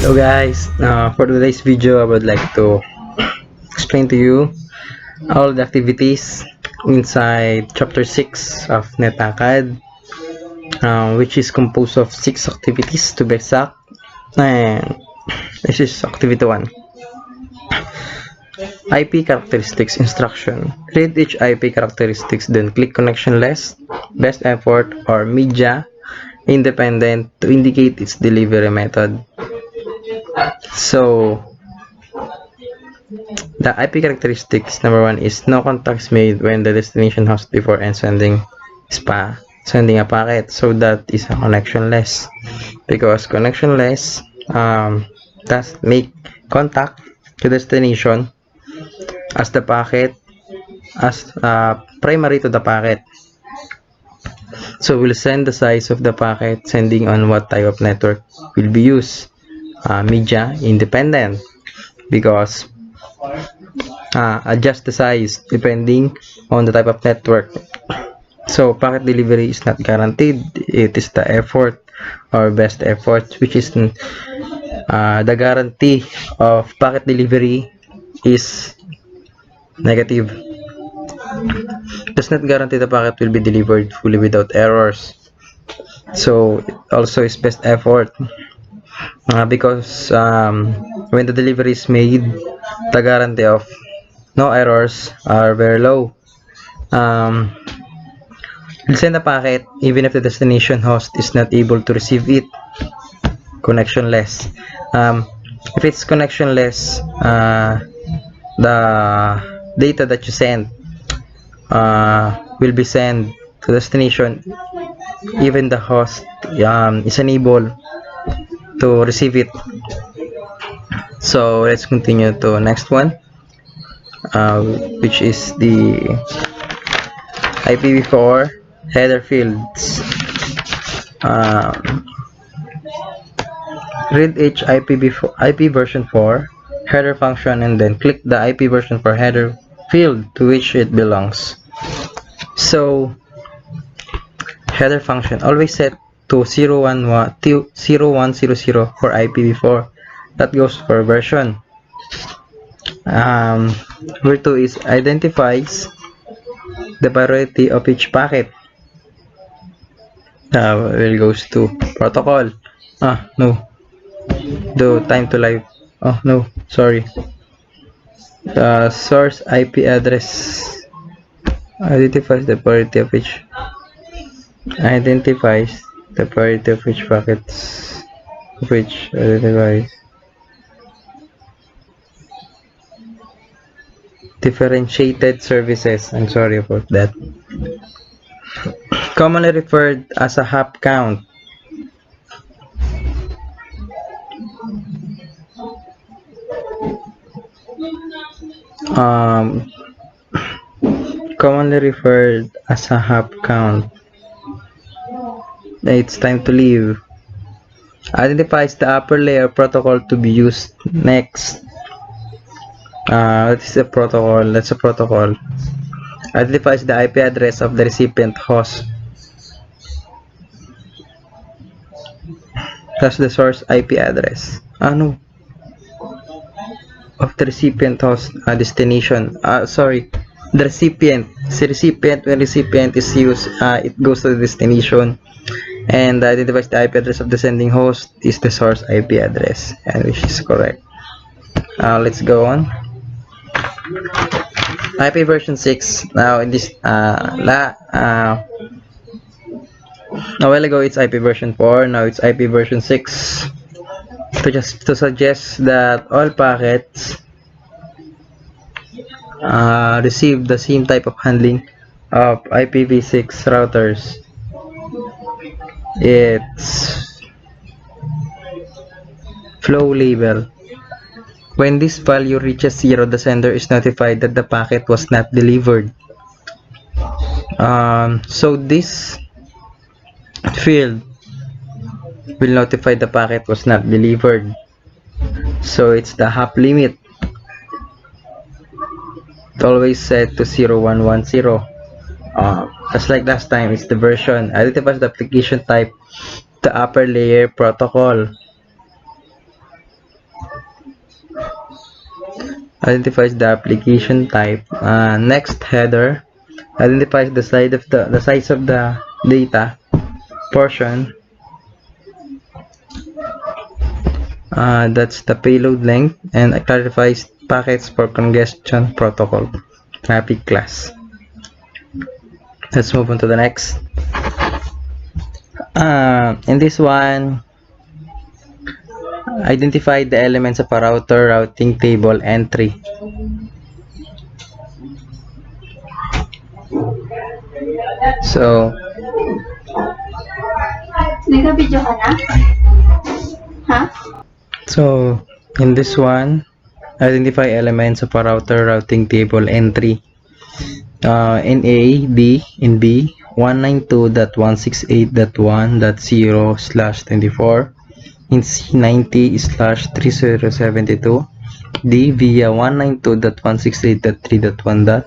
Hello guys, for today's video I would like to explain to you all the activities inside chapter 6 of NetAcad, which is composed of 6 activities to be exact, and this is activity 1. IP characteristics instruction. Read each IP characteristics, then click connection less, best effort, or media independent to indicate its delivery method. So the IP characteristics number 1 is no contacts made when the destination host before and sending a packet. So that is a connectionless, because connectionless does make contact to destination as the packet as primary to the packet. So we'll send the size of the packet sending on what type of network will be used. Media independent, because adjust the size depending on the type of network. So packet delivery is not guaranteed. It is the effort or best effort, which is the guarantee of packet delivery is negative. Does not guarantee the packet will be delivered fully without errors. So it also is best effort, because when the delivery is made, the guarantee of no errors are very low. We'll send a packet even if the destination host is not able to receive it. Connectionless. If it's connectionless, the data that you send will be sent to the destination even the host is unable to receive it. So let's continue to next one, which is the IPv4 header fields. Read each IP version 4 header function and then click the IP version 4 header field to which it belongs. So header function always set to 0100 for IPv4. That goes for version. Where 2 is identifies the priority of each packet. It goes to protocol. No, the time to live. Oh no, sorry. The source IP address identifies the priority of each packets, which identifies differentiated services. I'm sorry about that. Commonly referred as a hop count. Commonly referred as a hop count. It's time to leave. Identifies the upper layer protocol to be used next. That's a protocol. Identifies the IP address of the recipient host. That's the source IP address. No. Of the recipient host destination. Sorry. The recipient. When recipient is used, it goes to the destination. And identifies the IP address of the sending host is the source IP address, and which is correct. Let's go on. IP version 6. Now in this a while ago it's IP version 4. Now it's IP version 6. To suggest that all packets receive the same type of handling of IPv6 routers. It's flow label. When this value reaches 0, the sender is notified that the packet was not delivered. So this field will notify the packet was not delivered. So it's the hop limit. It's always set to 0110. Just like last time, it's the version. Identifies the application type, the upper layer protocol. identifies the application type. Next header identifies the size of the data portion. That's the payload length, and it clarifies packets for congestion protocol traffic class. Let's move on to the next. In this one, identify the elements of a router routing table entry. So, Nagka-video ka na? Ha? so in this one, identify elements of a router routing table entry. In A, B, in B, 192.168.1.0/24, in C, 90/3072, D, via 192.168.3.1.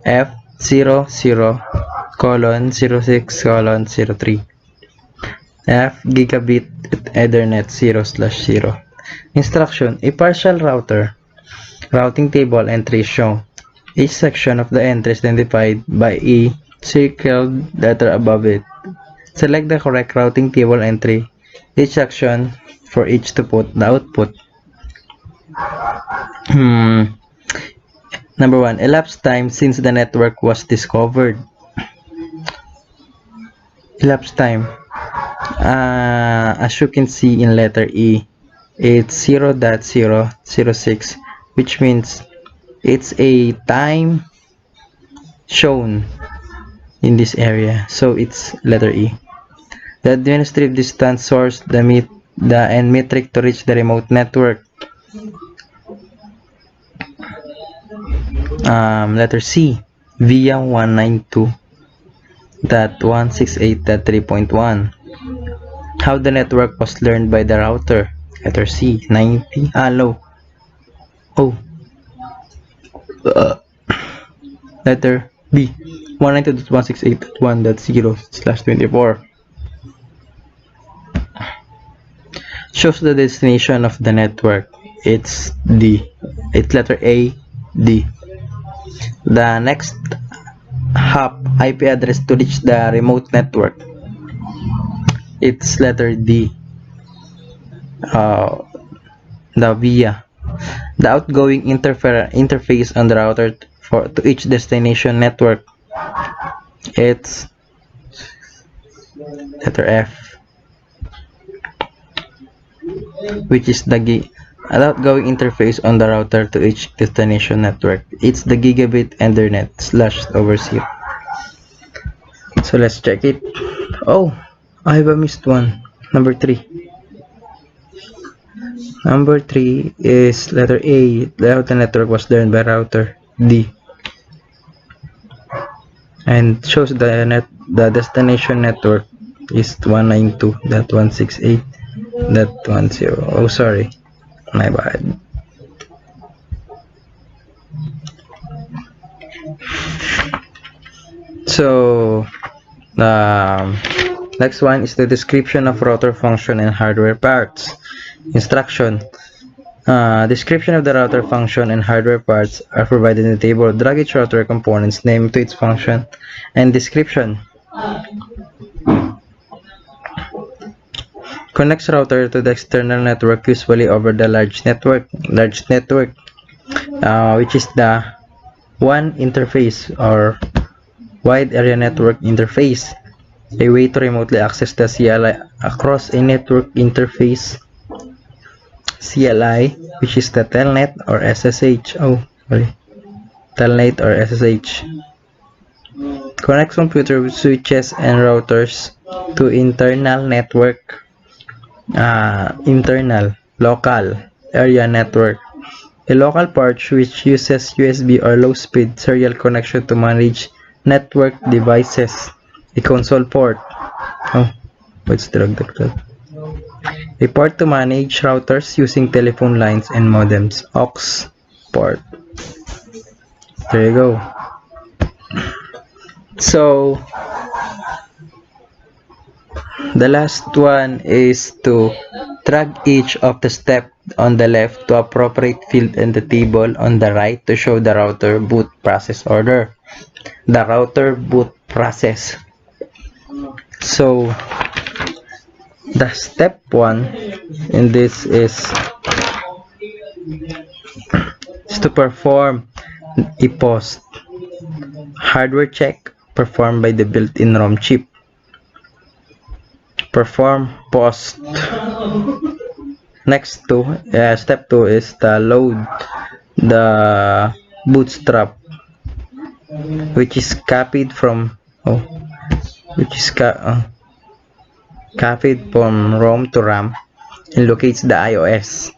F, 00:06:03. F, gigabit Ethernet 0/0. Instruction: a partial router routing table entry is shown. Each section of the entry is identified by a circled letter above it. Select the correct routing table entry each section for each to put the output. Number 1. Elapsed time since the network was discovered. Elapsed time. As you can see in letter E, it's 0.006, which means it's a time shown in this area, so it's letter E. The administrative distance, source, the metric to reach the remote network. Letter C, via 192.168.3.1. How the network was learned by the router. Letter C, 90. Low. Oh. Letter B, 192.168.1.0/24. Shows the destination of the network. It's D. It's letter A, D. The next hop IP address to reach the remote network. It's letter D. The via. The outgoing interface on the router to each destination network. It's letter F, which is the outgoing interface on the router to each destination network. It's the gigabit Ethernet //0. So let's check it. Oh, I have missed one. Number 3. Number 3 is letter A. The router network was learned by router. D. And shows the destination network is 192.168.10. Oh, sorry, my bad. So the next one is the description of router function and hardware parts. Instruction: description of the router function and hardware parts are provided in the table. Drag each router component's name to its function and description. Connects router to the external network, usually over the large network, which is the WAN interface or wide area network interface, a way to remotely access the CLI across a network interface. CLI, which is the telnet or SSH. Telnet or SSH. Connects computer switches and routers to internal network, local area network. A local port which uses USB or low-speed serial connection to manage network devices. A console port. A port to manage routers using telephone lines and modems. aux port. There you go. So the last one is to track each of the steps on the left to appropriate field in the table on the right to show the router boot process order. The router boot process. So the step 1 in this is to perform a post hardware check performed by the built-in ROM chip. Perform post. Next to step 2 is the load the bootstrap, which is copied from copied from ROM to RAM and locates the iOS.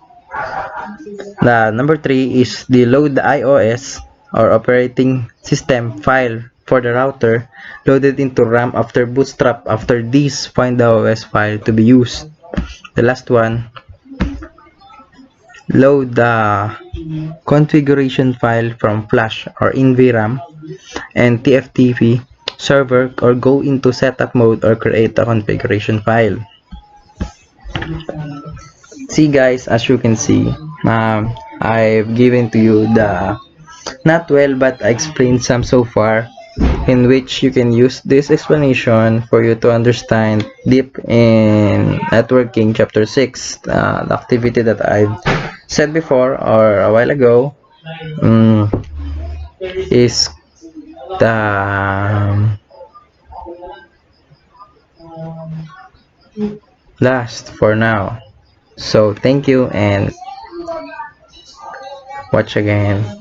The number 3 is the load the iOS or operating system file for the router loaded into RAM after bootstrap. After this, find the OS file to be used. The last one, load the configuration file from flash or NVRAM and TFTP server, or go into setup mode or create a configuration file. See guys, as you can see, I've given to you the not well, but I explained some so far, in which you can use this explanation for you to understand deep in networking chapter 6, the activity that I've said before or a while ago is the last for now. So thank you and watch again.